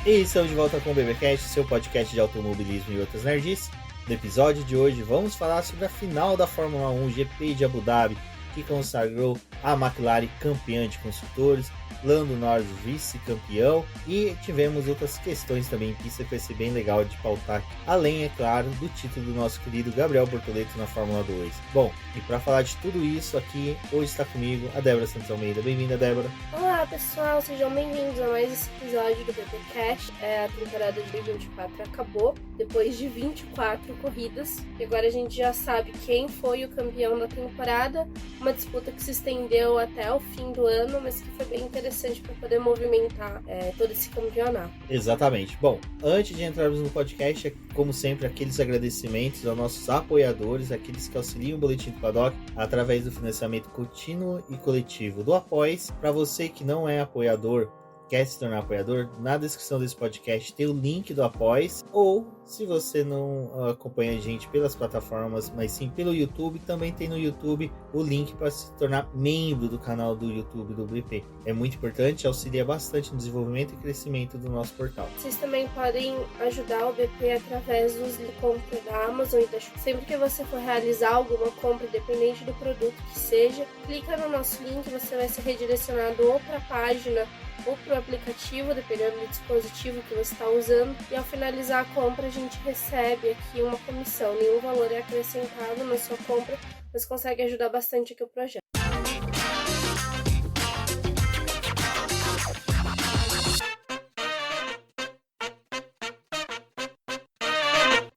E estamos de volta com o BBcast, seu podcast de automobilismo e outras nerdices. No episódio de hoje vamos falar sobre a final da Fórmula 1 GP de Abu Dhabi, que consagrou a McLaren campeã de construtores, Lando Norris vice-campeão, e tivemos outras questões também em pista que vai ser bem legal de pautar, além, é claro, do título do nosso querido Gabriel Bortoleto na Fórmula 2. Bom, e para falar de tudo isso aqui, hoje está comigo a Débora Santos Almeida. Bem-vinda, Débora. Olá pessoal, sejam bem-vindos a mais esse episódio do BBcast. A temporada de 2024 acabou, depois de 24 corridas, e agora a gente já sabe quem foi o campeão da temporada, uma disputa que se estendeu até o fim do ano, mas que foi bem interessante para poder movimentar todo esse campeonato. Exatamente. Bom, antes de entrarmos no podcast, como sempre, aqueles agradecimentos aos nossos apoiadores, aqueles que auxiliam o Boletim do Paddock através do financiamento contínuo e coletivo do Apoies. Para você que não é apoiador, quer se tornar apoiador, na descrição desse podcast tem o link do Apoies, ou se você não acompanha a gente pelas plataformas, mas sim pelo YouTube, também tem no YouTube o link para se tornar membro do canal do YouTube do BP. É muito importante, auxilia bastante no desenvolvimento e crescimento do nosso portal. Vocês também podem ajudar o BP através dos compras da Amazon, então sempre que você for realizar alguma compra, independente do produto que seja, clica no nosso link, você vai ser redirecionado ou para a página ou para o aplicativo, dependendo do dispositivo que você está usando, e ao finalizar a compra a gente recebe aqui uma comissão. Nenhum valor é acrescentado na sua compra, mas consegue ajudar bastante aqui o projeto.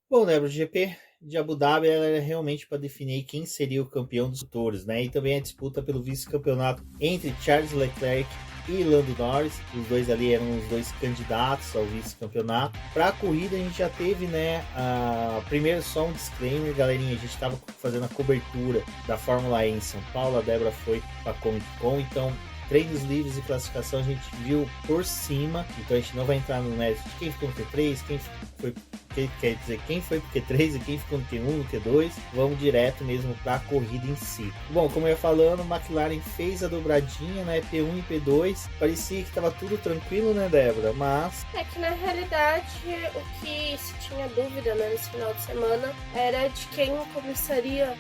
Bom, Débora, o GP de Abu Dhabi era realmente para definir quem seria o campeão dos motores, né? E também a disputa pelo vice-campeonato entre Charles Leclerc e Lando Norris. Os dois ali eram os dois candidatos ao vice-campeonato. Para a corrida a gente já teve, né, primeiro só um disclaimer, galerinha, a gente estava fazendo a cobertura da Fórmula E em São Paulo, a Débora foi para Comic Con, então treinos livres e classificação a gente viu por cima, então a gente não vai entrar no mérito de quem ficou no Q3, quer dizer, quem foi pro Q3 e quem ficou no Q1, no Q2, vamos direto mesmo para a corrida em si. Bom, como eu ia falando, a McLaren fez a dobradinha, né, P1 e P2, parecia que estava tudo tranquilo, né, Débora, mas... É que na realidade o que se tinha dúvida, né, nesse final de semana era de quem começaria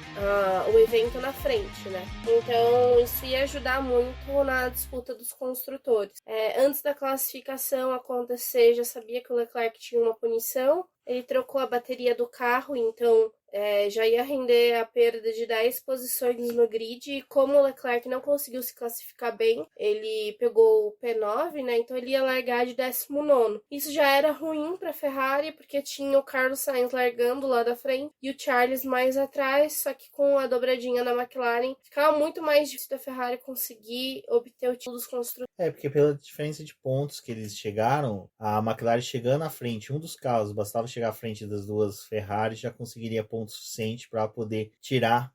o evento na frente, né, então isso ia ajudar muito na disputa dos construtores. Antes da classificação acontecer, já sabia que o Leclerc tinha uma punição, ele trocou a bateria do carro, então já ia render a perda de 10 posições no grid, e como o Leclerc não conseguiu se classificar bem, ele pegou o P9, né, então ele ia largar de 19º. Isso já era ruim para a Ferrari, porque tinha o Carlos Sainz largando lá da frente e o Charles mais atrás, só que com a dobradinha da McLaren, ficava muito mais difícil da Ferrari conseguir obter o título dos construtores. Porque pela diferença de pontos que eles chegaram, a McLaren chegando à frente, um dos carros, bastava chegar à frente das duas Ferrari, já conseguiria ponto suficiente para poder tirar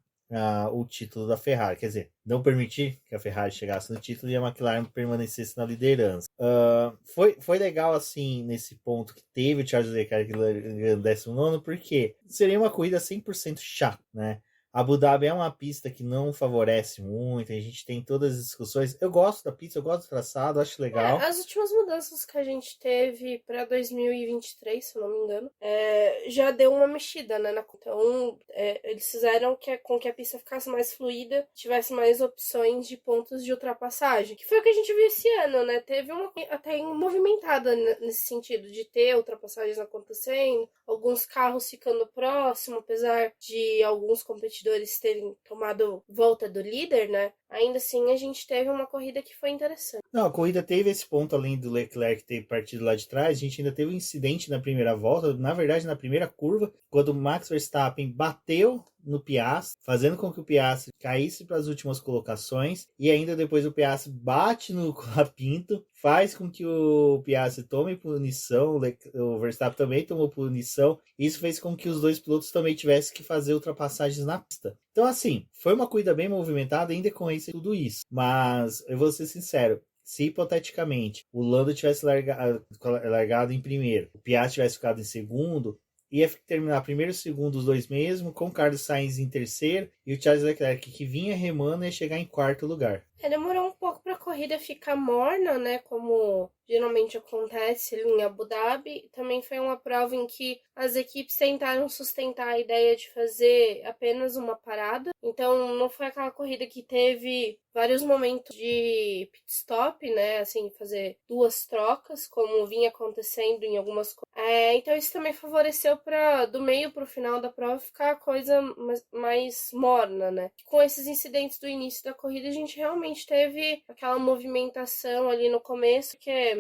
o título da Ferrari, quer dizer, não permitir que a Ferrari chegasse no título e a McLaren permanecesse na liderança. Foi legal assim nesse ponto que teve o Charles Leclerc no 19º, porque seria uma corrida 100% chata, né? Abu Dhabi é uma pista que não favorece muito, a gente tem todas as discussões. Eu gosto da pista, eu gosto do traçado, acho legal. As últimas mudanças que a gente teve para 2023, se eu não me engano, já deu uma mexida, né? Então, eles fizeram com que a pista ficasse mais fluida, tivesse mais opções de pontos de ultrapassagem, que foi o que a gente viu esse ano, né? Teve uma até movimentada nesse sentido, de ter ultrapassagens acontecendo, alguns carros ficando próximo, apesar de alguns competidores terem tomado volta do líder, né? Ainda assim, a gente teve uma corrida que foi interessante. Não, a corrida teve esse ponto, além do Leclerc ter partido lá de trás, a gente ainda teve um incidente na primeira volta, na verdade, na primeira curva, quando o Max Verstappen bateu no Piastri, fazendo com que o Piastri caísse para as últimas colocações, e ainda depois o Piastri bate no Colapinto, faz com que o Piastri tome punição, o Verstappen também tomou punição, e isso fez com que os dois pilotos também tivessem que fazer ultrapassagens na pista. Então, assim, foi uma corrida bem movimentada, ainda com tudo isso, mas eu vou ser sincero, se hipoteticamente o Lando tivesse largado em primeiro, o Piastri tivesse ficado em segundo, ia terminar primeiro e segundo os dois mesmo, com o Carlos Sainz em terceiro e o Charles Leclerc, que vinha remando, ia chegar em quarto lugar. Demorou um pouco para a corrida ficar morna, né, como geralmente acontece ali em Abu Dhabi. Também foi uma prova em que as equipes tentaram sustentar a ideia de fazer apenas uma parada. Então, não foi aquela corrida que teve vários momentos de pit stop, né? Assim, fazer 2 trocas, como vinha acontecendo em algumas coisas. Então, isso também favoreceu para do meio para o final da prova ficar a coisa mais morna, né? Com esses incidentes do início da corrida, a gente realmente teve aquela movimentação ali no começo que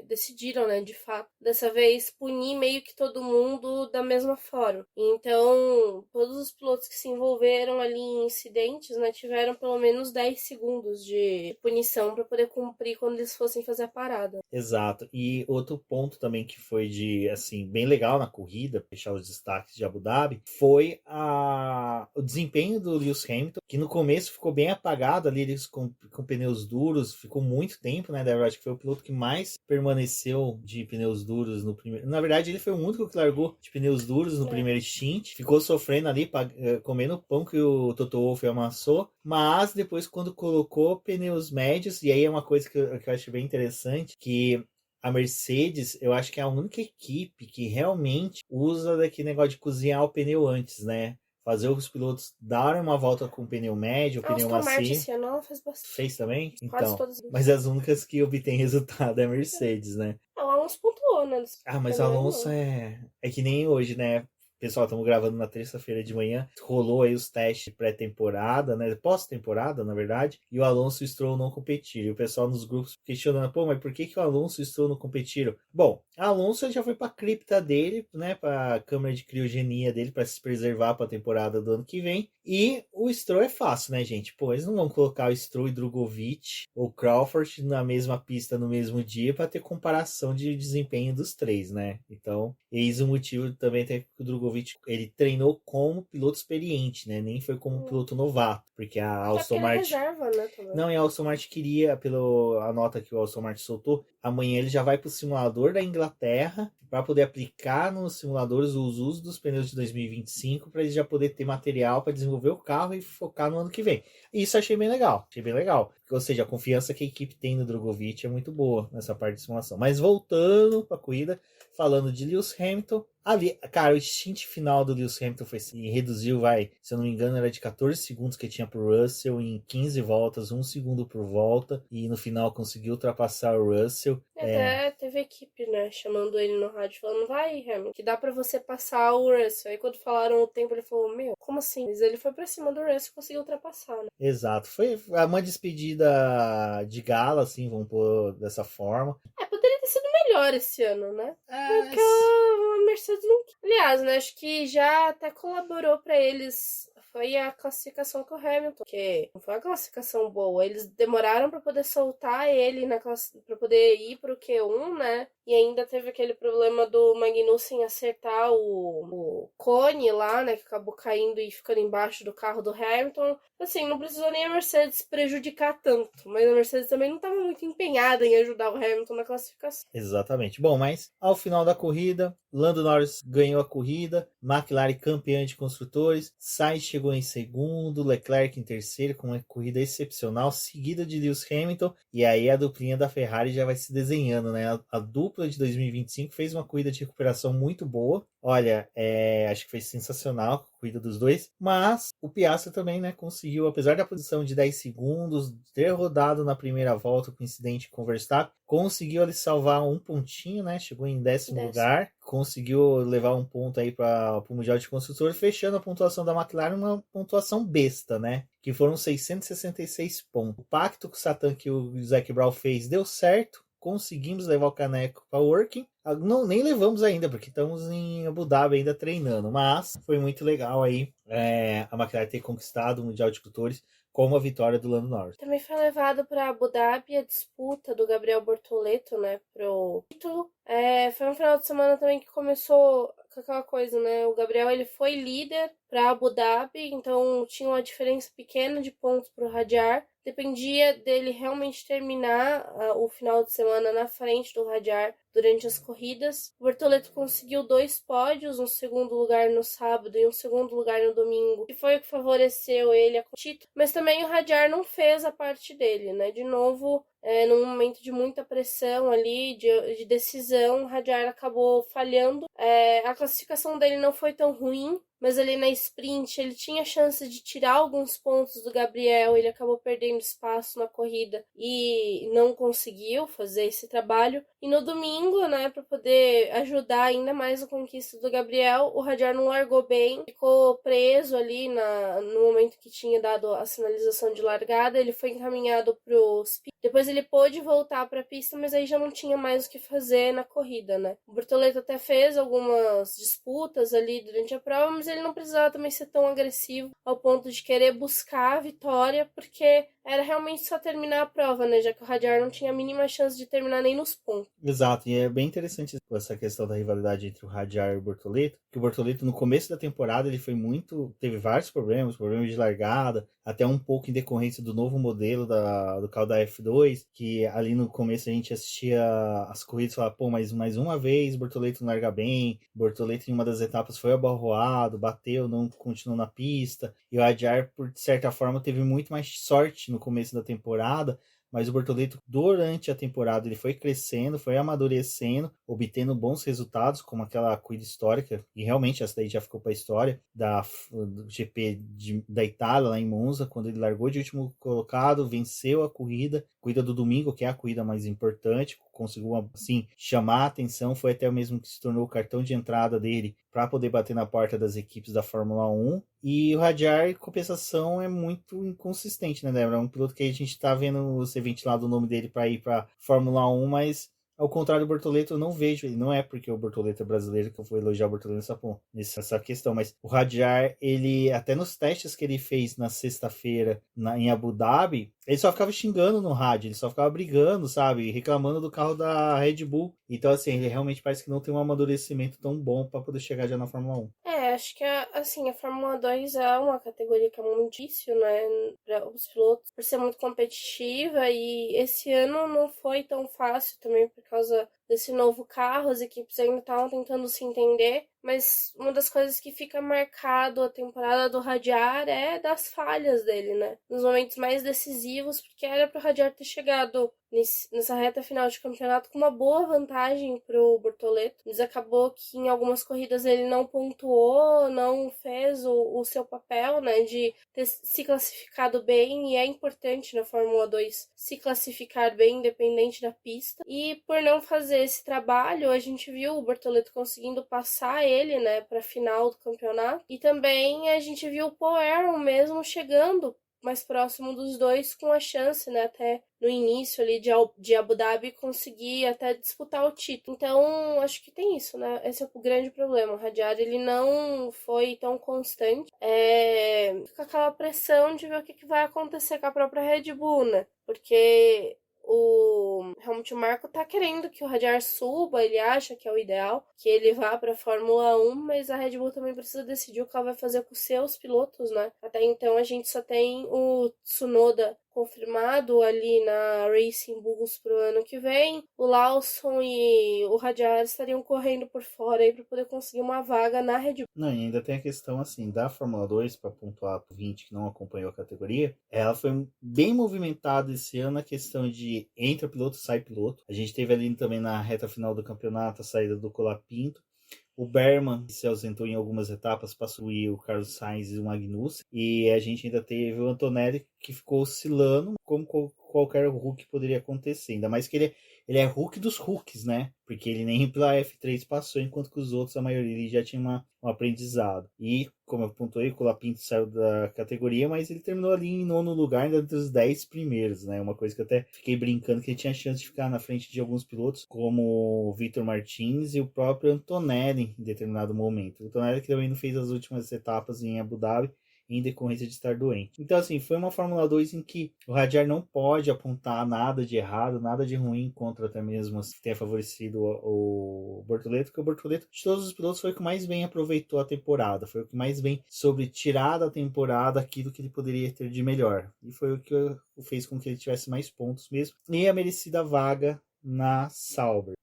decidiram, né, de fato, dessa vez punir meio que todo mundo da mesma forma. Então, todos os pilotos que se envolveram ali em incidentes, né, tiveram pelo menos 10 segundos de punição para poder cumprir quando eles fossem fazer a parada. Exato. E outro ponto também que foi assim, bem legal na corrida, fechar os destaques de Abu Dhabi, foi o desempenho do Lewis Hamilton, que no começo ficou bem apagado ali, eles com pneus duros, ficou muito tempo, né? Eu acho que foi o piloto que mais permaneceu de pneus duros no primeiro. Na verdade, ele foi o único que largou de pneus duros no primeiro stint, ficou sofrendo ali, comendo o pão que o Toto Wolff amassou, mas depois, quando colocou pneus médios, e aí é uma coisa que eu acho bem interessante, que a Mercedes, eu acho que é a única equipe que realmente usa daquele negócio de cozinhar o pneu antes, né? Fazer os pilotos darem uma volta com o pneu médio, o pneu macio. Esse ano ela fez bastante. Fez também? Quase então, todas. Mas as únicas que obtêm resultado é a Mercedes, né? O Alonso pontuou, né? Mas o Alonso é que nem hoje, né? Pessoal, estamos gravando na terça-feira de manhã. Rolou aí os testes pré-temporada, né? Pós-temporada, na verdade. E o Alonso e o Stroll não competiram. E o pessoal nos grupos questionando, mas por que o Alonso e o Stroll não competiram? Bom, o Alonso já foi para a cripta dele, né? Para a câmara de criogenia dele, para se preservar para a temporada do ano que vem. E o Stroll é fácil, né, gente? Eles não vão colocar o Stroll e Drugovich ou Crawford na mesma pista no mesmo dia para ter comparação de desempenho dos três, né? Então, eis o motivo também tem que o Drugovich ele treinou como piloto experiente, né? Nem foi como piloto novato, porque a Aston Martin reserva, né, não, e a Aston Martin queria, pela nota que o Aston Martin soltou, amanhã ele já vai para o simulador da Inglaterra para poder aplicar nos simuladores os usos dos pneus de 2025 para ele já poder ter material para desenvolver o carro e focar no ano que vem. Isso achei bem legal, ou seja, a confiança que a equipe tem no Drugovich é muito boa nessa parte de simulação. Mas voltando para a corrida, falando de Lewis Hamilton, ali, cara, o stint final do Lewis Hamilton foi assim, reduziu, se eu não me engano, era de 14 segundos que tinha pro Russell em 15 voltas, 1 segundo por volta, e no final conseguiu ultrapassar o Russell. Até teve equipe, né, chamando ele no rádio, falando, vai, Hamilton, que dá pra você passar o Russell. Aí quando falaram o tempo, ele falou, como assim? Mas ele foi pra cima do Russell e conseguiu ultrapassar, né? Exato, foi uma despedida de gala, assim, vamos pôr dessa forma. Poderia ter sido melhor esse ano, né? Porque a Mercedes não... Aliás, né, acho que já até colaborou pra eles... Foi a classificação com o Hamilton, que não foi uma classificação boa. Eles demoraram para poder soltar ele para poder ir pro Q1, né? E ainda teve aquele problema do Magnussen acertar o cone lá, né? Que acabou caindo e ficando embaixo do carro do Hamilton. Assim, não precisou nem a Mercedes prejudicar tanto. Mas a Mercedes também não estava muito empenhada em ajudar o Hamilton na classificação. Exatamente. Bom, mas ao final da corrida, Lando Norris ganhou a corrida, McLaren campeã de construtores, Sainz chegou em segundo, Leclerc em terceiro, com uma corrida excepcional, seguida de Lewis Hamilton, e aí a duplinha da Ferrari já vai se desenhando, né? A dupla de 2025 fez uma corrida de recuperação muito boa. Olha, acho que foi sensacional a corrida dos dois, mas o Piastri também, né, conseguiu, apesar da posição de 10 segundos, ter rodado na primeira volta com incidente com o Verstappen, conseguiu ali salvar um pontinho, né, chegou em 10º lugar, conseguiu levar um ponto aí para o Mundial de Construtores, fechando a pontuação da McLaren, uma pontuação besta, né, que foram 666 pontos. O pacto com o Satan que o Zac Brown fez deu certo, conseguimos levar o caneco para o Working. Não, nem levamos ainda, porque estamos em Abu Dhabi ainda treinando, mas foi muito legal aí a McLaren ter conquistado o Mundial de Construtores com a vitória do Lando Norris. Também foi levado para Abu Dhabi a disputa do Gabriel Bortoleto, né, pro título. Foi um final de semana também que começou com aquela coisa, né, o Gabriel ele foi líder para Abu Dhabi, então tinha uma diferença pequena de pontos pro Hadjar. Dependia dele realmente terminar o final de semana na frente do Hadjar durante as corridas. O Bortoleto conseguiu 2 pódios, um segundo lugar no sábado e um segundo lugar no domingo, que foi o que favoreceu ele a título. Mas também o Hadjar não fez a parte dele, né? De novo, num momento de muita pressão ali, de decisão, o Hadjar acabou falhando. A classificação dele não foi tão ruim, mas ali na sprint ele tinha chance de tirar alguns pontos do Gabriel, ele acabou perdendo espaço na corrida e não conseguiu fazer esse trabalho. E no domingo, né, para poder ajudar ainda mais a conquista do Gabriel, o Hadjar não largou bem, ficou preso ali no momento que tinha dado a sinalização de largada, ele foi encaminhado pro speed. Depois ele pôde voltar para a pista, mas aí já não tinha mais o que fazer na corrida, né? O Bortoleto até fez algumas disputas ali durante a prova, mas ele não precisava também ser tão agressivo ao ponto de querer buscar a vitória, porque era realmente só terminar a prova, né? Já que o Hadjar não tinha a mínima chance de terminar nem nos pontos. Exato, e é bem interessante essa questão da rivalidade entre o Hadjar e o Bortoleto, que o Bortoleto no começo da temporada ele teve vários problemas de largada, até um pouco em decorrência do novo modelo do carro da F2, que ali no começo a gente assistia as corridas e falava, pô, mas mais uma vez o Bortoleto não larga bem, o Bortoleto em uma das etapas foi abalroado, bateu, não continuou na pista, e o Hadjar, por certa forma, teve muito mais sorte no começo da temporada, mas o Bortoleto, durante a temporada, ele foi crescendo, foi amadurecendo, obtendo bons resultados, como aquela corrida histórica, e realmente essa daí já ficou para a história, do GP da Itália, lá em Monza, quando ele largou de último colocado, venceu a corrida do domingo, que é a corrida mais importante, conseguiu, assim, chamar a atenção, foi até o mesmo que se tornou o cartão de entrada dele para poder bater na porta das equipes da Fórmula 1. E o Hadjar, em compensação, é muito inconsistente, né, Débora? É um piloto que a gente tá vendo ser ventilado o nome dele para ir para Fórmula 1, mas ao contrário do Bortoleto, eu não vejo ele. Não é porque o Bortoleto é brasileiro que eu vou elogiar o Bortoleto nessa questão, mas o Hadjar, ele, até nos testes que ele fez na sexta-feira em Abu Dhabi, ele só ficava xingando no rádio, ele só ficava brigando, sabe? Reclamando do carro da Red Bull. Então, assim, ele realmente parece que não tem um amadurecimento tão bom para poder chegar já na Fórmula 1. Acho que assim, a Fórmula 2 é uma categoria que é muito difícil, né, para os pilotos, por ser muito competitiva, e esse ano não foi tão fácil também por causa desse novo carro, as equipes ainda estavam tentando se entender, mas uma das coisas que fica marcado a temporada do Hadjar é das falhas dele, né, nos momentos mais decisivos, porque era para o Hadjar ter chegado nessa reta final de campeonato com uma boa vantagem pro Bortoleto, mas acabou que em algumas corridas ele não pontuou, não fez o seu papel, né, de ter se classificado bem, e é importante na Fórmula 2 se classificar bem, independente da pista, e por não fazer esse trabalho, a gente viu o Bortoleto conseguindo passar ele, né, pra final do campeonato, e também a gente viu o Paul Aron mesmo chegando mais próximo dos dois, com a chance, né, até no início ali de Abu Dhabi, conseguir até disputar o título. Então, acho que tem isso, né? Esse é o grande problema. O Hadjar, ele não foi tão constante. Fica aquela pressão de ver o que vai acontecer com a própria Red Bull, né? Porque o Helmut Marko tá querendo que o Hadjar suba, ele acha que é o ideal, que ele vá pra Fórmula 1, mas a Red Bull também precisa decidir o que ela vai fazer com os seus pilotos, né? Até então a gente só tem o Tsunoda confirmado ali na Racing Bulls pro ano que vem. O Lawson e o Hadjar estariam correndo por fora aí para poder conseguir uma vaga na Red Bull. Não, e ainda tem a questão assim, da Fórmula 2, para pontuar pro 20 que não acompanhou a categoria, ela foi bem movimentada esse ano na questão de entra piloto, sai piloto. A gente teve ali também na reta final do campeonato a saída do Colapinto. O Berman se ausentou em algumas etapas para subir o Carlos Sainz e o Magnussen. E a gente ainda teve o Antonelli, que ficou oscilando, como qualquer Hulk poderia acontecer. Ainda mais que ele é Hulk dos Hulks, né? Porque ele nem pela F3 passou, enquanto que os outros, a maioria, ele já tinha um aprendizado. E, como eu pontuei, o Colapinto saiu da categoria, mas ele terminou ali em 9º lugar, ainda entre os 10 primeiros, né? Uma coisa que eu até fiquei brincando, que ele tinha chance de ficar na frente de alguns pilotos, como o Vitor Martins e o próprio Antonelli, em determinado momento. O Antonelli que também não fez as últimas etapas em Abu Dhabi, em decorrência de estar doente. Então, assim, foi uma Fórmula 2 em que o Hadjar não pode apontar nada de errado, nada de ruim contra até mesmo que tenha favorecido o Bortoleto, porque o Bortoleto, de todos os pilotos, foi o que mais bem aproveitou a temporada, foi o que mais bem sobre tirar da temporada aquilo que ele poderia ter de melhor. E foi o que fez com que ele tivesse mais pontos mesmo. E a merecida vaga na Sauber.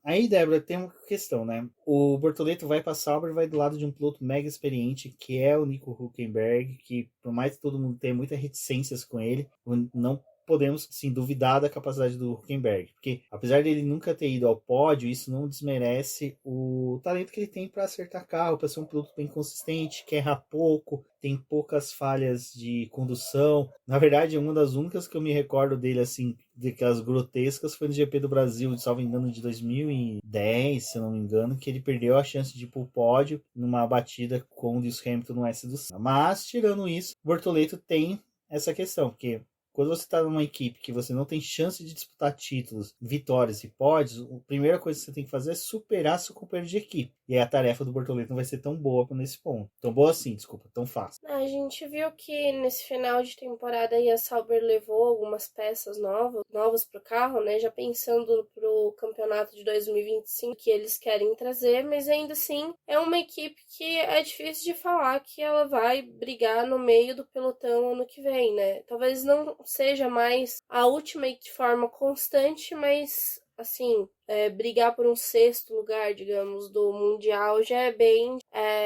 Aí, Débora, tem uma questão, né? O Bortoleto vai para Sauber, vai do lado de um piloto mega experiente, que é o Nico Hülkenberg, que por mais que todo mundo tenha muitas reticências com ele, não podemos, sim, duvidar da capacidade do Hülkenberg, porque apesar dele nunca ter ido ao pódio, isso não desmerece o talento que ele tem para acertar carro, para ser um piloto bem consistente, que erra pouco, tem poucas falhas de condução. Na verdade, uma das únicas que eu me recordo dele, assim, daquelas grotescas, foi no GP do Brasil, salvo engano, de 2010, se eu não me engano, que ele perdeu a chance de ir pro pódio numa batida com o Lewis Hamilton no S do Senna. Mas, tirando isso, o Bortoleto tem essa questão, porque quando você está numa equipe que você não tem chance de disputar títulos, vitórias e pódios, a primeira coisa que você tem que fazer é superar seu companheiro de equipe. E aí a tarefa do Bortoleto não vai ser tão boa nesse ponto. Tão boa assim, desculpa, tão fácil. A gente viu que nesse final de temporada aí a Sauber levou algumas peças novas pro carro, né? Já pensando pro campeonato de 2025 que eles querem trazer, mas ainda assim é uma equipe que é difícil de falar que ela vai brigar no meio do pelotão ano que vem, né? Talvez não seja mais a última de forma constante, mas assim, brigar por um sexto lugar, digamos, do Mundial já é bem.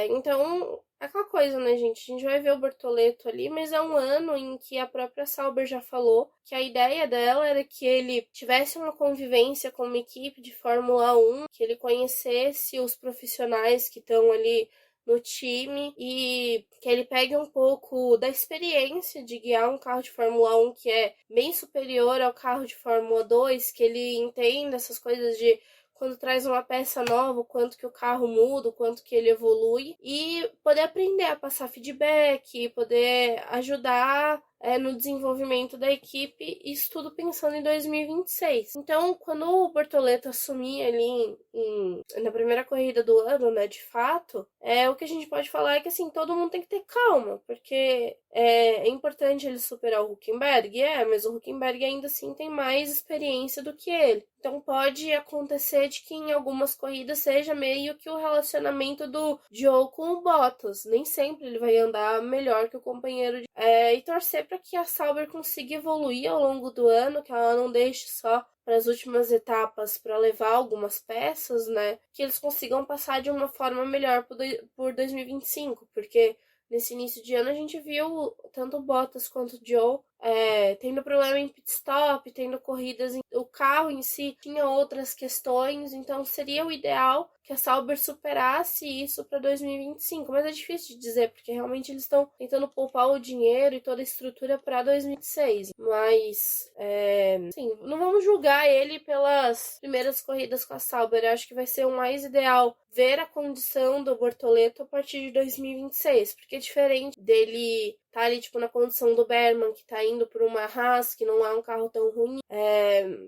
Então, é aquela coisa, né, gente? A gente vai ver o Bortoleto ali, mas é um ano em que a própria Sauber já falou que a ideia dela era que ele tivesse uma convivência com uma equipe de Fórmula 1, que ele conhecesse os profissionais que estão ali no time e que ele pegue um pouco da experiência de guiar um carro de Fórmula 1 que é bem superior ao carro de Fórmula 2, que ele entenda essas coisas de quando traz uma peça nova, o quanto que o carro muda, o quanto que ele evolui, e poder aprender a passar feedback, poder ajudar no desenvolvimento da equipe, isso tudo pensando em 2026. Então, quando o Bortoleto assumir ali na primeira corrida do ano, né, de fato, o que a gente pode falar é que, assim, todo mundo tem que ter calma, porque é importante ele superar o Hülkenberg, mas o Hülkenberg ainda assim tem mais experiência do que ele. Então, pode acontecer de que em algumas corridas seja meio que o relacionamento do Joe com o Bottas. Nem sempre ele vai andar melhor que o companheiro. E torcer para que a Sauber consiga evoluir ao longo do ano, que ela não deixe só para as últimas etapas para levar algumas peças, né? Que eles consigam passar de uma forma melhor por 2025, porque nesse início de ano a gente viu tanto o Bottas quanto o Joe tendo problema em pit stop, tendo corridas, o carro em si tinha outras questões, então seria o ideal que a Sauber superasse isso para 2025, mas é difícil de dizer, porque realmente eles estão tentando poupar o dinheiro e toda a estrutura para 2026, mas assim, não vamos julgar ele pelas primeiras corridas com a Sauber. Eu acho que vai ser o mais ideal ver a condição do Bortoleto a partir de 2026, porque é diferente dele tá ali, tipo, na condição do Berman, que tá indo por uma Haas, que não é um carro tão ruim.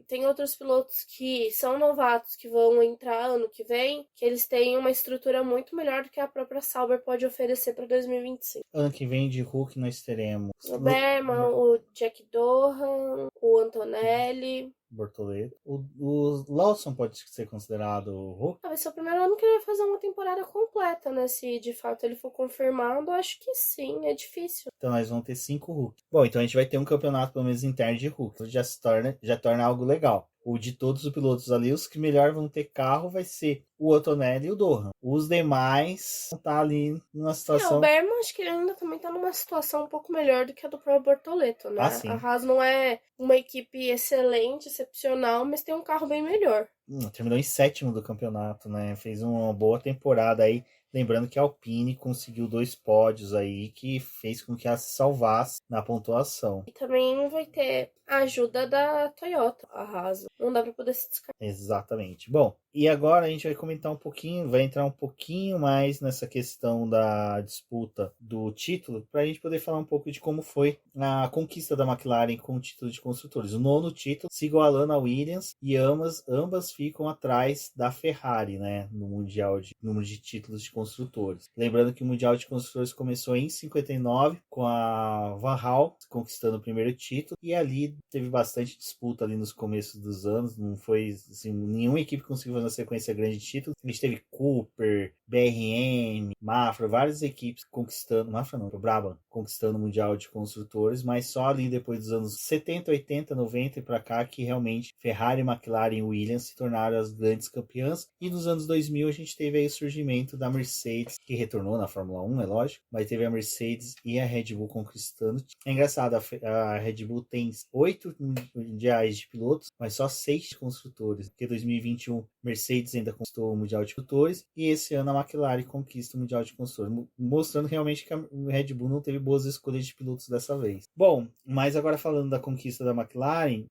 Tem outros pilotos que são novatos, que vão entrar ano que vem, que eles têm uma estrutura muito melhor do que a própria Sauber pode oferecer para 2025. Ano que vem de Hulk nós teremos O Berman, o Jack Dohan, o Antonelli... Bortoleto. O Lawson pode ser considerado o Hulk? Vai ser o primeiro ano que ele vai fazer uma temporada completa, né? Se de fato ele for confirmado, acho que sim, é difícil. Então nós vamos ter 5 Hulk. Bom, então a gente vai ter um campeonato pelo menos interno de Hulk. Já torna algo legal. O de todos os pilotos ali, os que melhor vão ter carro vai ser o Antonelli e o Dohan. Os demais vão estar ali numa situação... o Berman, acho que ele ainda também está numa situação um pouco melhor do que a do próprio Bortoleto, né? Sim. A Haas não é uma equipe excelente, excepcional, mas tem um carro bem melhor. Terminou em 7º do campeonato, né? Fez uma boa temporada aí. Lembrando que a Alpine conseguiu 2 pódios aí, que fez com que ela se salvasse na pontuação. E também vai ter a ajuda da Toyota, a Haas. Não dá para poder se descartar. Exatamente. Bom, e agora a gente vai comentar um pouquinho, vai entrar um pouquinho mais nessa questão da disputa do título, para a gente poder falar um pouco de como foi a conquista da McLaren com o título de construtores. O 9º título, se igualando a Williams, e ambas ficam atrás da Ferrari, né, no Mundial de número de títulos de construtores. Lembrando que o Mundial de Construtores começou em 59, com a Van Hal conquistando o primeiro título, e ali teve bastante disputa ali nos começos dos anos, não foi assim, nenhuma equipe conseguiu fazer uma sequência grande de títulos. A gente teve Cooper, BRM, Mafra, várias equipes conquistando, o Brabham conquistando o Mundial de Construtores, mas só ali depois dos anos 70, 80, 90 e para cá que realmente Ferrari, McLaren e Williams se tornaram tornaram as grandes campeãs. E nos anos 2000 a gente teve aí o surgimento da Mercedes, que retornou na Fórmula 1, é lógico, mas teve a Mercedes e a Red Bull conquistando. É engraçado, a Red Bull tem 8 mundiais de pilotos, mas só 6 de construtores, porque 2021 Mercedes ainda conquistou o Mundial de Construtores e esse ano a McLaren conquista o Mundial de Construtores, mostrando realmente que a Red Bull não teve boas escolhas de pilotos dessa vez. Bom, mas agora falando da conquista da McLaren,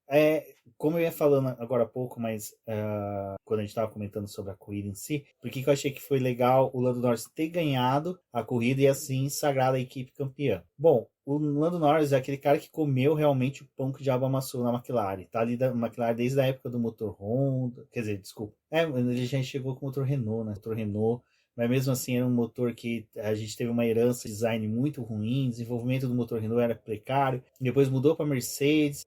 como eu ia falando agora há pouco, mas quando a gente estava comentando sobre a corrida em si, porque eu achei que foi legal o Lando Norris ter ganhado a corrida e assim sagrado a equipe campeã. Bom, o Lando Norris é aquele cara que comeu realmente o pão que o diabo amassou na McLaren. Tá ali da McLaren desde a época do motor Honda. Quer dizer, desculpa. Ele já chegou com o motor Renault, né? Motor Renault. Mas mesmo assim era um motor que a gente teve uma herança de design muito ruim, desenvolvimento do motor Renault era precário, depois mudou para a Mercedes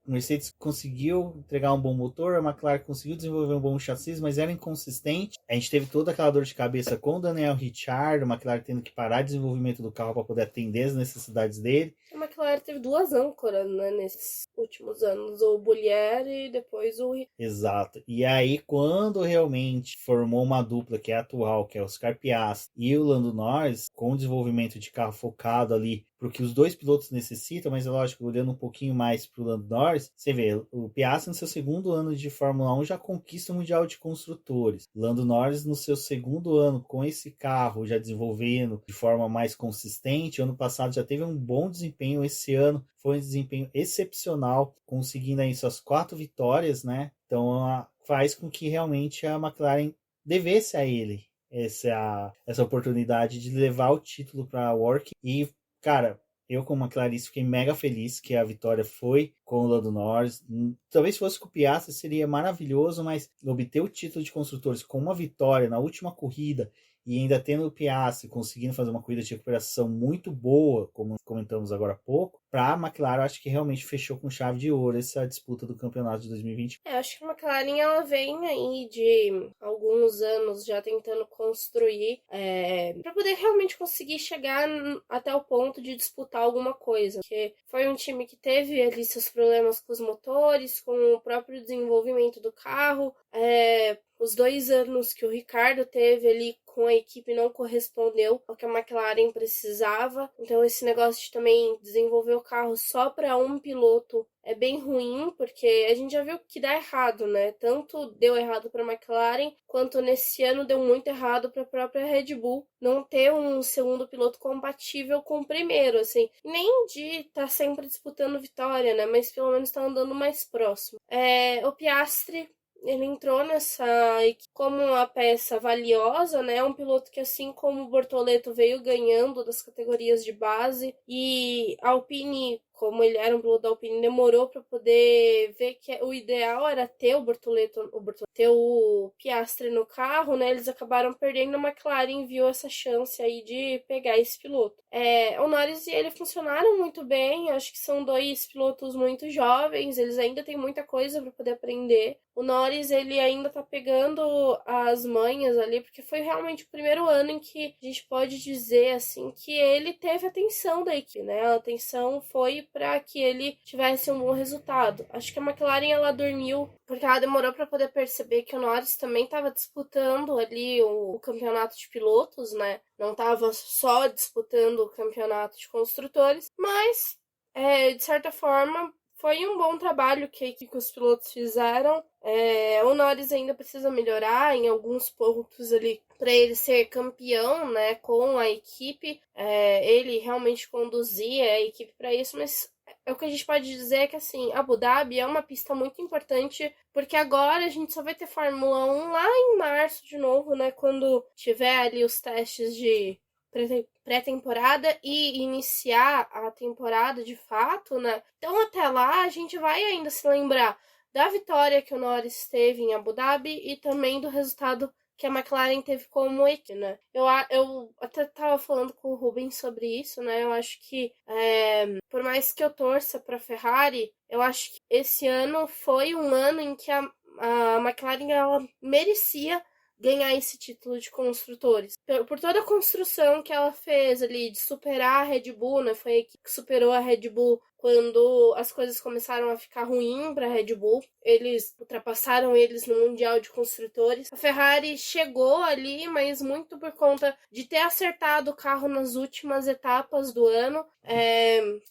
conseguiu entregar um bom motor, a McLaren conseguiu desenvolver um bom chassi, mas era inconsistente, a gente teve toda aquela dor de cabeça com o Daniel Ricciardo, a McLaren tendo que parar o desenvolvimento do carro para poder atender as necessidades dele. A McLaren teve 2 âncoras, né, nesses últimos anos, o Bollier e depois o... Exato, e aí quando realmente formou uma dupla que é atual, que é o Oscar Piastri e o Lando Norris, com o desenvolvimento de carro focado ali porque os dois pilotos necessitam, mas é lógico, olhando um pouquinho mais para o Lando Norris, você vê, o Piastri no seu segundo ano de Fórmula 1 já conquista o Mundial de Construtores. Lando Norris no seu segundo ano com esse carro já desenvolvendo de forma mais consistente, ano passado já teve um bom desempenho, esse ano foi um desempenho excepcional, conseguindo aí suas 4 vitórias, né? Então faz com que realmente a McLaren devesse a ele essa oportunidade de levar o título para a WEC. E, cara, eu como McLarista fiquei mega feliz que a vitória foi com o Lando Norris. Talvez fosse com o Piastri seria maravilhoso, mas obter o título de construtores com uma vitória na última corrida e ainda tendo o Piastri conseguindo fazer uma corrida de recuperação muito boa, como comentamos agora há pouco, para a McLaren, eu acho que realmente fechou com chave de ouro essa disputa do campeonato de 2020. Acho que a McLaren ela vem aí de alguns anos já tentando construir para poder realmente conseguir chegar até o ponto de disputar alguma coisa. Porque foi um time que teve ali seus problemas com os motores, com o próprio desenvolvimento do carro. Os 2 anos que o Ricciardo teve ali com a equipe não correspondeu ao que a McLaren precisava. Então esse negócio de também desenvolver o carro só para um piloto é bem ruim, porque a gente já viu que dá errado, né? Tanto deu errado para a McLaren, quanto nesse ano deu muito errado para a própria Red Bull não ter um segundo piloto compatível com o primeiro, assim. Nem de estar sempre disputando vitória, né? Mas pelo menos tá andando mais próximo. O Piastri, ele entrou nessa como uma peça valiosa, né? Um piloto que, assim como o Bortoleto, veio ganhando das categorias de base, e a Alpine, como ele era um piloto da Alpine, demorou para poder ver que o ideal era ter o Bortoleto, ter o Piastri no carro, né? Eles acabaram perdendo, a McLaren viu essa chance aí de pegar esse piloto. O Norris e ele funcionaram muito bem, acho que são 2 pilotos muito jovens, eles ainda têm muita coisa para poder aprender. O Norris, ele ainda tá pegando as manhas ali, porque foi realmente o primeiro ano em que a gente pode dizer, assim, que ele teve a atenção da equipe, né? A atenção foi para que ele tivesse um bom resultado. Acho que a McLaren, ela dormiu, porque ela demorou para poder perceber que o Norris também estava disputando ali o campeonato de pilotos, né? Não estava só disputando o campeonato de construtores, mas, de certa forma, foi um bom trabalho que os pilotos fizeram. O Norris ainda precisa melhorar em alguns pontos ali para ele ser campeão, né, com a equipe. Ele realmente conduzia a equipe para isso, mas o que a gente pode dizer é que, assim, Abu Dhabi é uma pista muito importante, porque agora a gente só vai ter Fórmula 1 lá em março de novo, né, quando tiver ali os testes de pré-temporada e iniciar a temporada de fato, né? Então até lá a gente vai ainda se lembrar da vitória que o Norris teve em Abu Dhabi e também do resultado que a McLaren teve como equipe, né? Eu até tava falando com o Rubens sobre isso, né? Eu acho que por mais que eu torça para Ferrari, eu acho que esse ano foi um ano em que a McLaren ela merecia ganhar esse título de construtores. Por toda a construção que ela fez ali de superar a Red Bull, né? Foi a equipe que superou a Red Bull quando as coisas começaram a ficar ruim para a Red Bull. Eles ultrapassaram eles no Mundial de Construtores. A Ferrari chegou ali, mas muito por conta de ter acertado o carro nas últimas etapas do ano.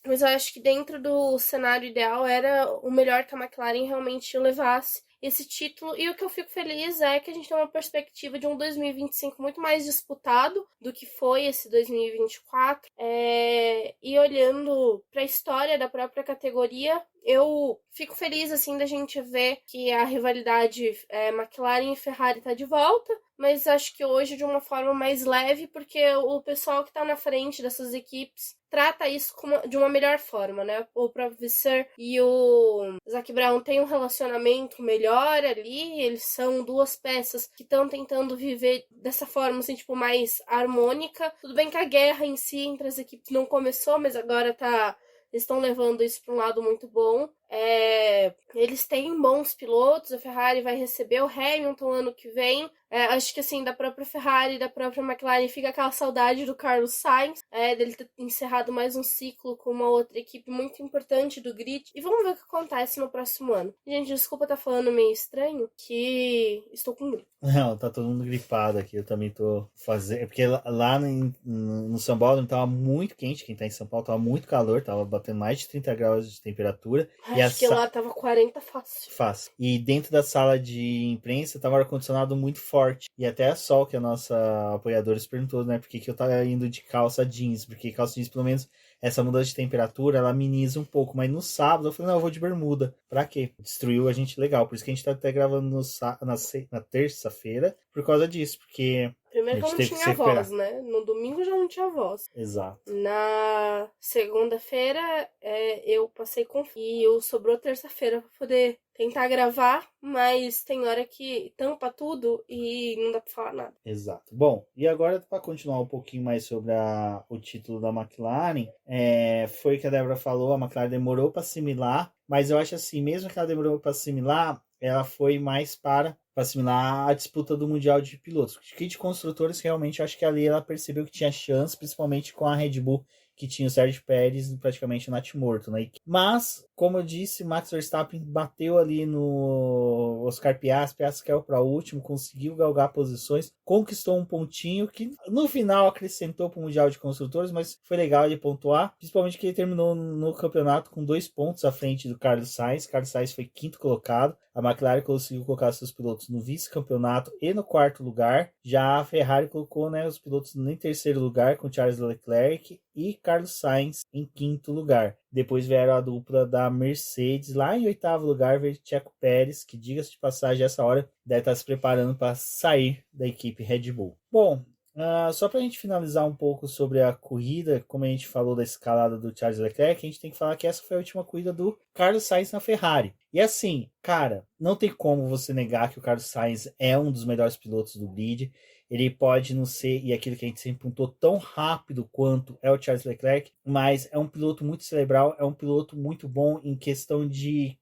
Mas eu acho que dentro do cenário ideal era o melhor que a McLaren realmente levasse esse título, e o que eu fico feliz é que a gente tem uma perspectiva de um 2025 muito mais disputado do que foi esse 2024, e olhando para a história da própria categoria, eu fico feliz assim da gente ver que a rivalidade McLaren e Ferrari tá de volta, mas acho que hoje de uma forma mais leve, porque o pessoal que tá na frente dessas equipes trata isso de uma melhor forma, né? O próprio Visser e o Zac Brown têm um relacionamento melhor ali, eles são duas peças que estão tentando viver dessa forma, assim, tipo, mais harmônica. Tudo bem que a guerra em si entre as equipes não começou, mas agora eles estão levando isso para um lado muito bom. Eles têm bons pilotos, a Ferrari vai receber o Hamilton ano que vem. Acho que assim, da própria Ferrari e da própria McLaren fica aquela saudade do Carlos Sainz, dele ter encerrado mais um ciclo com uma outra equipe muito importante do grid. E vamos ver o que acontece no próximo ano. Gente, desculpa estar falando meio estranho, que estou com gripe. Não, tá todo mundo gripado aqui, eu também tô fazendo. Porque lá no São Paulo tava muito quente, quem tá em São Paulo tava muito calor, tava batendo mais de 30 graus de temperatura. Acho que lá tava 40 fácil. Fácil. E dentro da sala de imprensa tava um ar-condicionado muito forte. E até a Sol, que é a nossa apoiadora, se perguntou, né, por que eu tava indo de calça jeans. Porque calça jeans, pelo menos, essa mudança de temperatura, ela ameniza um pouco. Mas no sábado eu falei, não, eu vou de bermuda. Pra quê? Destruiu a gente legal. Por isso que a gente tá até gravando na terça-feira. Por causa disso. Porque primeiro que eu não tinha voz, né? No domingo já não tinha voz. Exato. Na segunda-feira eu passei com... E eu sobrou terça-feira pra poder tentar gravar, mas tem hora que tampa tudo e não dá pra falar nada. Exato. Bom, e agora para continuar um pouquinho mais sobre o título da McLaren, foi o que a Débora falou, a McLaren demorou para assimilar, mas eu acho assim, mesmo que ela demorou para assimilar, ela foi mais para assimilar a disputa do Mundial de Pilotos. Que de construtores, realmente, eu acho que ali ela percebeu que tinha chance, principalmente com a Red Bull, que tinha o Sérgio Pérez praticamente natimorto, né? Mas, como eu disse, Max Verstappen bateu ali no Oscar Piastri caiu para o último, conseguiu galgar posições, conquistou um pontinho que no final acrescentou para o Mundial de Construtores, mas foi legal ele pontuar, principalmente que ele terminou no campeonato com 2 pontos à frente do Carlos Sainz. Carlos Sainz foi 5º colocado, a McLaren conseguiu colocar seus pilotos no vice-campeonato e no 4º lugar, já a Ferrari colocou, né, os pilotos em 3º lugar com Charles Leclerc e Carlos Sainz em 5º lugar. Depois vieram a dupla da Mercedes lá em 8º lugar, veio Checo Pérez, que, diga-se de passagem, essa hora deve estar se preparando para sair da equipe Red Bull. Bom, só para a gente finalizar um pouco sobre a corrida, como a gente falou da escalada do Charles Leclerc, a gente tem que falar que essa foi a última corrida do Carlos Sainz na Ferrari. E assim, cara, não tem como você negar que o Carlos Sainz é um dos melhores pilotos do grid. Ele pode não ser, e aquilo que a gente sempre pontuou, tão rápido quanto é o Charles Leclerc, mas é um piloto muito cerebral, é um piloto muito bom em questão de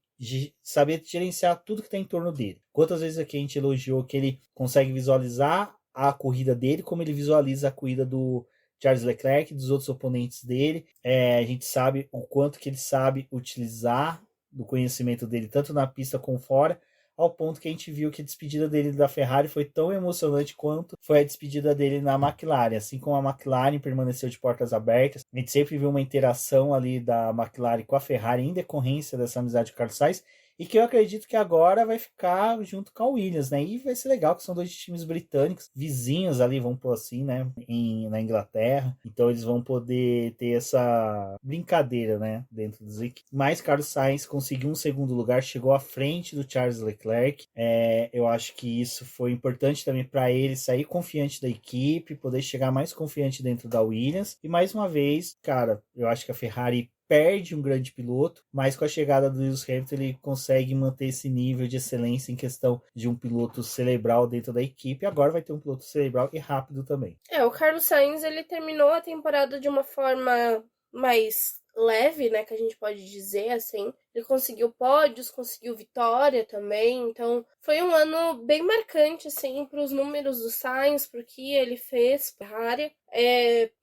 saber gerenciar tudo que está em torno dele. Quantas vezes aqui a gente elogiou que ele consegue visualizar a corrida dele, como ele visualiza a corrida do Charles Leclerc, dos outros oponentes dele. A gente sabe o quanto que ele sabe utilizar do conhecimento dele, tanto na pista como fora, ao ponto que a gente viu que a despedida dele da Ferrari foi tão emocionante quanto foi a despedida dele na McLaren. Assim como a McLaren permaneceu de portas abertas, a gente sempre viu uma interação ali da McLaren com a Ferrari em decorrência dessa amizade com o Carlos Sainz, e que eu acredito que agora vai ficar junto com a Williams, né? E vai ser legal, que são 2 times britânicos, vizinhos ali, vamos pôr assim, né? Na Inglaterra. Então eles vão poder ter essa brincadeira, né? Dentro dos equipes. Mas Carlos Sainz conseguiu um 2º lugar, chegou à frente do Charles Leclerc. Eu acho que isso foi importante também para ele sair confiante da equipe, poder chegar mais confiante dentro da Williams. E mais uma vez, cara, eu acho que a Ferrari perde um grande piloto, mas com a chegada do Lewis Hamilton ele consegue manter esse nível de excelência em questão de um piloto cerebral dentro da equipe. Agora vai ter um piloto cerebral e rápido também. O Carlos Sainz, ele terminou a temporada de uma forma mais leve, né, que a gente pode dizer assim. Ele conseguiu pódios, conseguiu vitória também. Então, foi um ano bem marcante, assim, para os números do Sainz, para o que ele fez para a Ferrari.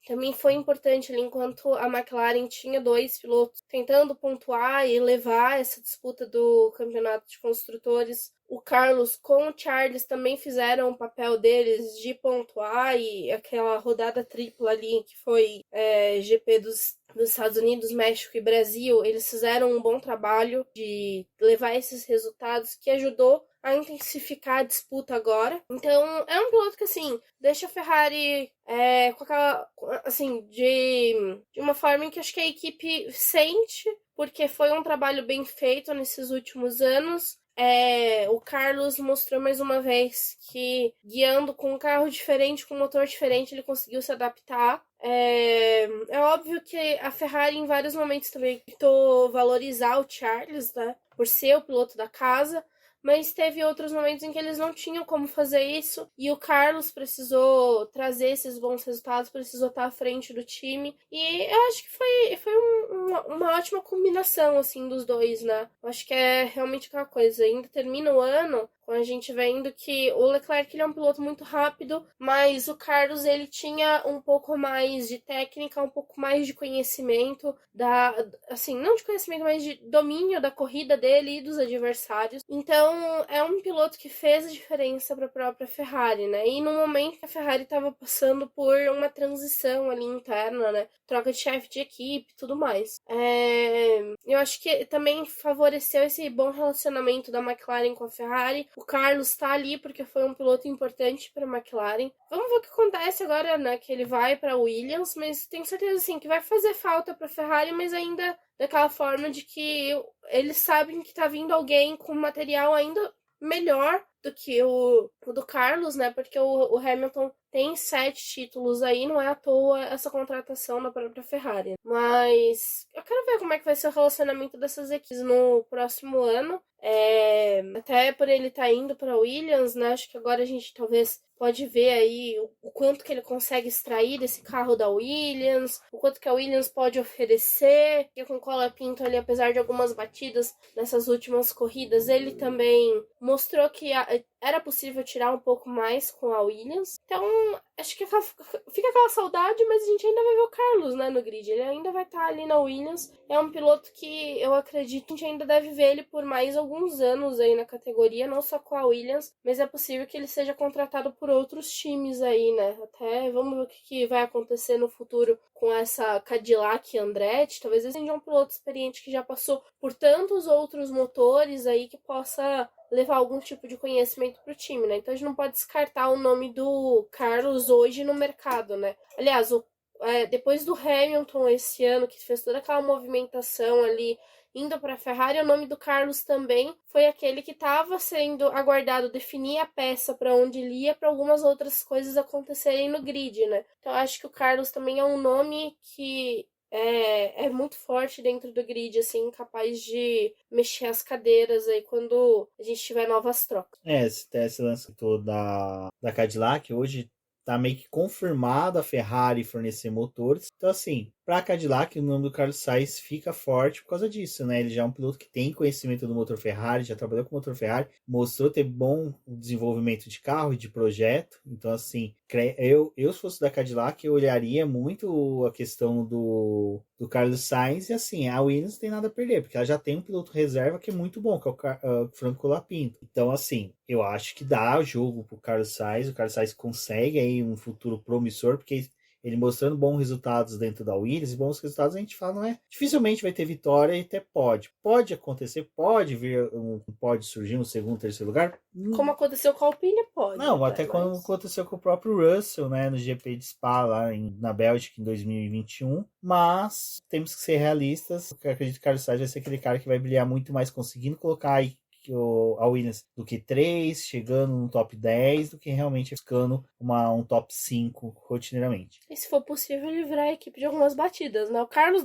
Também foi importante ali, enquanto a McLaren tinha 2 pilotos tentando pontuar e levar essa disputa do campeonato de construtores. O Carlos com o Charles também fizeram o papel deles de pontuar, e aquela rodada tripla ali, que foi GP dos Estados Unidos, México e Brasil, eles fizeram um bom trabalho de levar esses resultados, que ajudou a intensificar a disputa agora. Então, é um piloto que, assim, deixa a Ferrari com aquela, assim, de uma forma em que acho que a equipe sente, porque foi um trabalho bem feito nesses últimos anos. O Carlos mostrou mais uma vez que, guiando com um carro diferente, com um motor diferente, ele conseguiu se adaptar. É óbvio que a Ferrari em vários momentos também tentou valorizar o Charles, né, por ser o piloto da casa, mas teve outros momentos em que eles não tinham como fazer isso, e o Carlos precisou trazer esses bons resultados, precisou estar à frente do time, e eu acho que foi uma ótima combinação, assim, dos dois, né? Eu acho que é realmente aquela coisa, ainda termina o ano com a gente vendo que o Leclerc, ele é um piloto muito rápido, mas o Carlos, ele tinha um pouco mais de técnica, um pouco mais de conhecimento, assim, não de conhecimento, mas de domínio da corrida dele e dos adversários. Então, é um piloto que fez a diferença para a própria Ferrari, né? E no momento que a Ferrari estava passando por uma transição ali interna, né? Troca de chefe de equipe e tudo mais. Eu acho que também favoreceu esse bom relacionamento da McLaren com a Ferrari. O Carlos tá ali porque foi um piloto importante para a McLaren. Vamos ver o que acontece agora, né? Que ele vai para Williams, mas tenho certeza, assim, que vai fazer falta para a Ferrari, mas ainda daquela forma de que eles sabem que tá vindo alguém com material ainda melhor do que o do Carlos, né? Porque o Hamilton tem 7 títulos aí, não é à toa essa contratação da própria Ferrari. Mas eu quero ver como é que vai ser o relacionamento dessas equipes no próximo ano. Até por ele estar indo para Williams, né? Acho que agora a gente talvez pode ver aí o quanto que ele consegue extrair desse carro da Williams, o quanto que a Williams pode oferecer. E com o Colapinto ali, apesar de algumas batidas nessas últimas corridas, ele também mostrou que era possível tirar um pouco mais com a Williams. Então, acho que fica aquela saudade, mas a gente ainda vai ver o Carlos, né, no grid. Ele ainda vai estar ali na Williams. É um piloto que eu acredito que a gente ainda deve ver ele por mais alguns anos aí na categoria, não só com a Williams, mas é possível que ele seja contratado por outros times aí, né? Até vamos ver o que vai acontecer no futuro com essa Cadillac Andretti. Talvez ele seja um piloto experiente que já passou por tantos outros motores aí que possa levar algum tipo de conhecimento pro time, né? Então a gente não pode descartar o nome do Carlos hoje no mercado, né? Aliás, depois do Hamilton esse ano, que fez toda aquela movimentação ali indo para a Ferrari, o nome do Carlos também foi aquele que estava sendo aguardado definir a peça para onde ele ia, para algumas outras coisas acontecerem no grid, né? Então acho que o Carlos também é um nome que é muito forte dentro do grid, assim, capaz de mexer as cadeiras aí quando a gente tiver novas trocas. Esse lance todo da Cadillac, hoje tá meio que confirmado a Ferrari fornecer motores. Então, assim, para a Cadillac, o nome do Carlos Sainz fica forte por causa disso, né? Ele já é um piloto que tem conhecimento do motor Ferrari, já trabalhou com o motor Ferrari, mostrou ter bom desenvolvimento de carro e de projeto. Então, assim, eu se fosse da Cadillac, eu olharia muito a questão do Carlos Sainz, e assim, a Williams não tem nada a perder, porque ela já tem um piloto reserva que é muito bom, que é o Franco Colapinto. Então, assim, eu acho que dá o jogo pro Carlos Sainz, o Carlos Sainz consegue aí um futuro promissor, porque ele mostrando bons resultados dentro da Williams, e bons resultados a gente fala, não é? Dificilmente vai ter vitória e até pode. Pode acontecer, pode vir, pode surgir um segundo, terceiro lugar. Como aconteceu com a Alpine, pode. Não, até quando aconteceu com o próprio Russell, né, no GP de Spa lá na Bélgica em 2021. Mas temos que ser realistas. Eu acredito que o Carlos Sainz vai ser aquele cara que vai brilhar muito mais conseguindo colocar aí a Williams do que 3, chegando no top 10, do que realmente buscando um top 5 rotineiramente. E se for possível, livrar a equipe de algumas batidas, né? O Carlos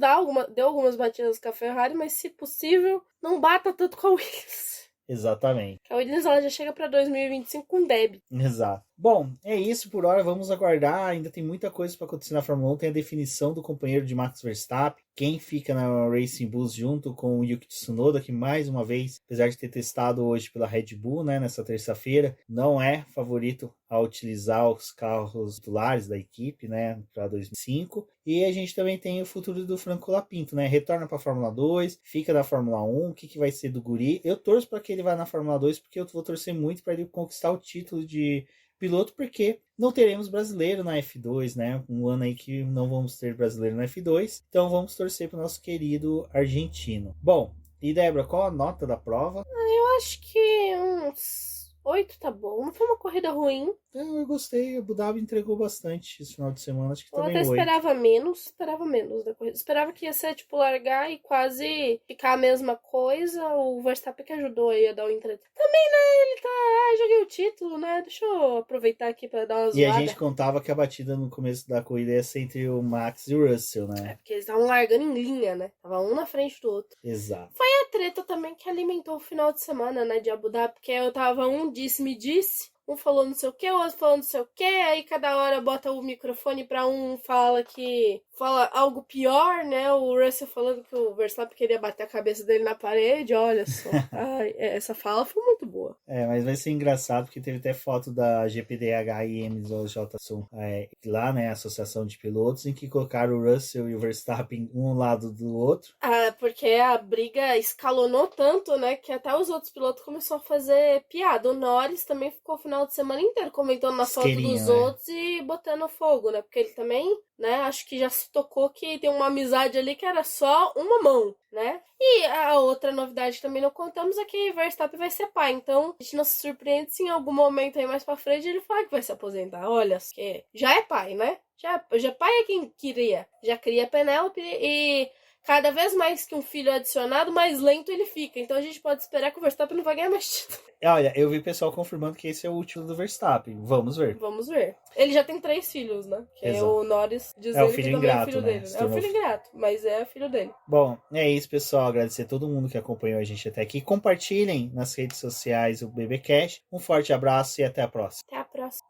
deu algumas batidas com a Ferrari, mas se possível, não bata tanto com a Williams. Exatamente. A Williams ela já chega para 2025 com débito. Exato. Bom, é isso por hora. Vamos aguardar. Ainda tem muita coisa para acontecer na Fórmula 1. Tem a definição do companheiro de Max Verstappen. quem fica na Racing Bulls junto com o Yuki Tsunoda, que mais uma vez, apesar de ter testado hoje pela Red Bull, né, nessa terça-feira, não é favorito a utilizar os carros titulares da equipe, né, para 2005. E a gente também tem o futuro do Franco Colapinto, né, retorna para a Fórmula 2, fica na Fórmula 1, o que vai ser do Guri? Eu torço para que ele vá na Fórmula 2, porque eu vou torcer muito para ele conquistar o título de piloto, porque não teremos brasileiro na F2, né? Um ano aí que não vamos ter brasileiro na F2, então vamos torcer para o nosso querido argentino. Bom, e Débora, qual a nota da prova? Eu acho que uns 8 tá bom. Não foi uma corrida ruim. Eu gostei, Abu Dhabi entregou bastante esse final de semana, acho que Eu também até 8. esperava menos da corrida. Esperava que ia ser, tipo, largar e quase ficar a mesma coisa. O Verstappen que ajudou aí a dar o entretenimento. Também, né, ele tá... joguei o título, né, deixa eu aproveitar aqui pra dar uma zoada. E a gente contava que a batida no começo da corrida ia ser entre o Max e o Russell, né? Porque eles estavam largando em linha, né? Tava um na frente do outro. Exato. Foi a treta também que alimentou o final de semana, né, de Abu Dhabi. Porque eu tava me disse... Um falou não sei o que, o outro falou não sei o que, aí cada hora bota o microfone pra um fala algo pior, né? O Russell falando que o Verstappen queria bater a cabeça dele na parede, olha só. Ai, essa fala foi muito boa. Mas vai ser engraçado porque teve até foto da GPDH e MSJ lá, né? Associação de Pilotos, em que colocaram o Russell e o Verstappen um lado do outro. Porque a briga escalonou tanto, né? Que até os outros pilotos começaram a fazer piada. O Norris também ficou o final de semana inteiro comentando na foto dos outros e botando fogo, né? Porque ele também, né? Acho que já se tocou que tem uma amizade ali que era só uma mão, né? E a outra novidade que também não contamos é que Verstappen vai ser pai. Então, a gente não se surpreende se em algum momento aí mais pra frente ele falar que vai se aposentar. Olha, que já é pai, né? Já pai é quem queria. Já cria Penélope e... cada vez mais que um filho é adicionado, mais lento ele fica. Então a gente pode esperar que o Verstappen não vai ganhar mais título. Olha, eu vi o pessoal confirmando que esse é o último do Verstappen. Vamos ver. Vamos ver. Ele já tem 3 filhos, né? Que é o Norris dizendo é o filho que ingrato, também é filho né? dele. É o filho ingrato, mas é filho dele. Bom, é isso, pessoal. Agradecer a todo mundo que acompanhou a gente até aqui. Compartilhem nas redes sociais o BBcast. Um forte abraço e até a próxima. Até a próxima.